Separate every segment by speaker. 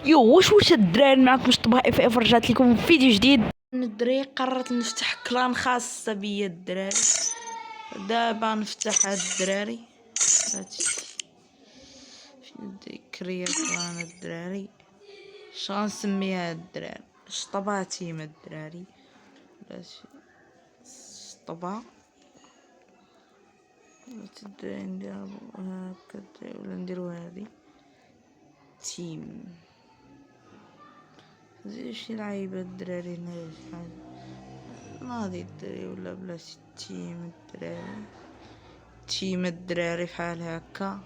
Speaker 1: واش الدراري معكم طباع اف رجعت لكم فيديو جديد. الدراري قررت نفتح كلان خاصة بيا الدراري. دابا نفتح هاد الدراري كريا كلان الدراري. شغنسميها الدراري شطبا تيم الدراري شطبا الدراري نديرو هكا ولا نديرو هادي تيم. زيد شي لعيبة الدراري ناضي الدراري ولا بلاش تيم الدراري بحال هكا.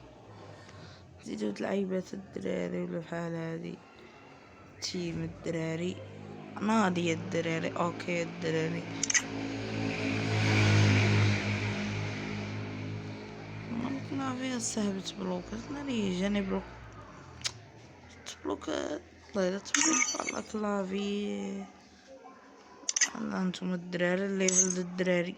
Speaker 1: زيدو لعيبات الدراري ولا بحال هادي تيم الدراري ناضي الدراري. اوكي الدراري ما فيها سهل تبلوكات ناري جاني تبلوكات الله تبلوك على كلافي. الله انتم الدراري الليفل الدراري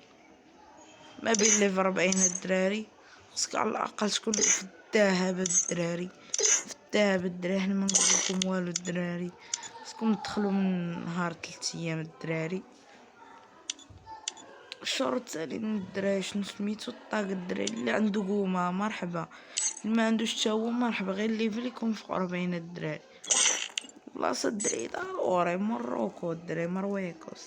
Speaker 1: ما بين ليفل 40 الدراري خصك على الاقل تكون في الذهب الدراري. في الذهب الدراري حنا ما نقولكم والو الدراري خصكم تدخلوا من نهار 3 ايام الدراري. الشهر التالي الدراري شنو سميتو الطاق الدراري اللي عنده قومه مرحبا اللي ما عندوش حتى هو مرحبا غير الليفل يكون فوق 40 الدراري. بلاصه الدراري ضروري مروكو الدراري مرويكوس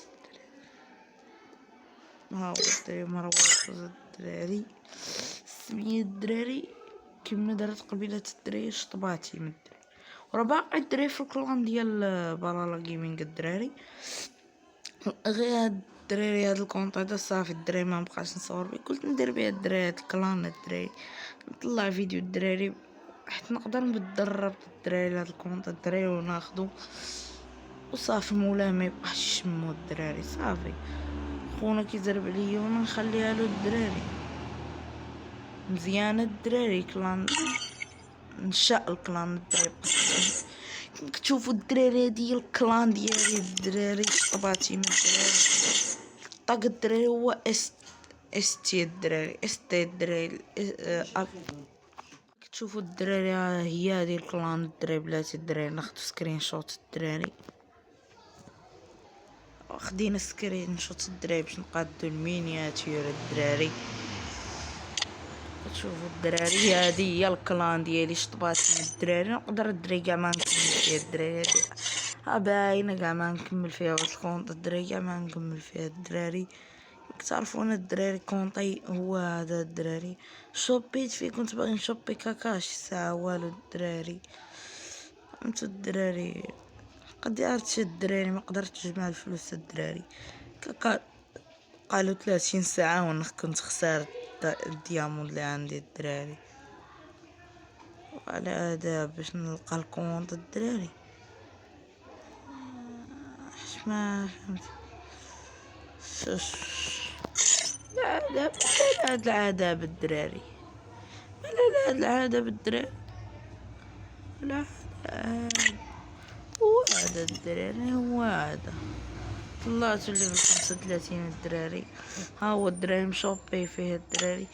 Speaker 1: ها هو الدراري مرويكوس الدراري سمية الدراري كما دارت قبيلة الدراري شطباتي من الدراري. وراه باقي الدراري في الكلان ديال بالالا جيمنج الدراري. غير هاد الدراري هاد الكونط هذا صافي الدراري ما بقاش نصور بيه. قلت ندير بيه الدراري هاد الكلان الدراري نطلع فيديو الدراري حيت نقدر نبدل ربط الدراري لهاد الكونط الدراري وناخدو وصافي مولاه ما يبقاش يشمو الدراري. صافي خونا كيزرب عليا وانا نخليها له الدراري مزيانه الدراري. كلان نشا الكلان الدراري كتشوفوا الدراري هادي الكلان ديالي الدراري شطباتي من الدراري. طاق الدراري هو اس تي الدراري اس تي الدراري كتشوفوا الدراري هي هادي الكلان الدراري بلاتي الدراري. ناخدو سكرين شوت الدراري خدينا سكرين شوت الدراري باش نقادو المينياتور الدراري. كتشوفوا الدراري هادي هي الكلان ديالي شطباتي من الدراري. نقدر الدراري كاع ما نكمل فيها الدراري هادي باينه كاع ما نكمل فيها واش الكونط الدراري كاع ما نكمل فيها الدراري. تعرفون الدراري كونطي هو هذا الدراري. شوبيت فيه كنت باغي نشوبي كاكاشي ساعه والو الدراري. انتو الدراري قدرت الدراري ما قدرتش نجمع الفلوس الدراري كاكا قالوا 30 ساعه وانا كنت خسرت الديامون اللي عندي الدراري. وعلى هذا باش نلقى الكونط الدراري ما فهمت هاد العذاب الدراري لا العذاب الدراري لا هو هذا الدراري هو هذا طلعتو اللي ب35 الدراري. ها هو الدراري مشوبي فيه الدراري.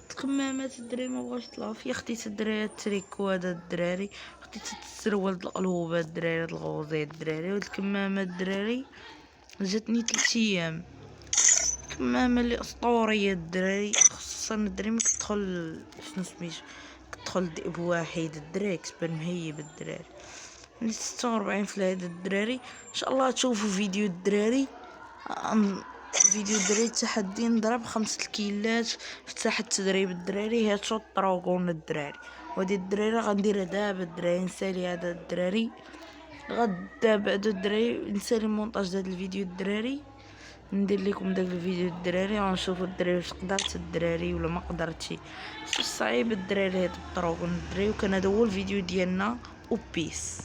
Speaker 1: الكمامات الدراري ما بغاش يطلعوا فيا. خديت الدراري التريكو هذا الدراري خديت السروال القلوبه الدراري هاد الغوزي الدراري. وهاد الكمامه الدراري جاتني 3 ايام كمامه اللي اسطوريه الدراري. خصوصا الدراري ما كتدخل شنو سميتو كتدخل ذئب واحد الدراري كتبان مهيب الدراري. 46 في هذا الدراري. ان شاء الله تشوفوا فيديو الدراري فيديو الدراري تحدي نضرب 5 الكيلات في ساحه التدريب الدراري. هاد شوط طروقون الدراري وهادي الدراري غندير دابا الدراري نسالي هذا الدراري غدا بعد الدراري نسالي مونتاج هذا الفيديو الدراري ندير لكم داك الفيديو الدراري ونشوفوا الدراري واش قدرت الدراري ولا ما قدرتش. صعيب الدراري هاد الطروقون الدراري. وكان هذا هو الفيديو ديالنا وبيس.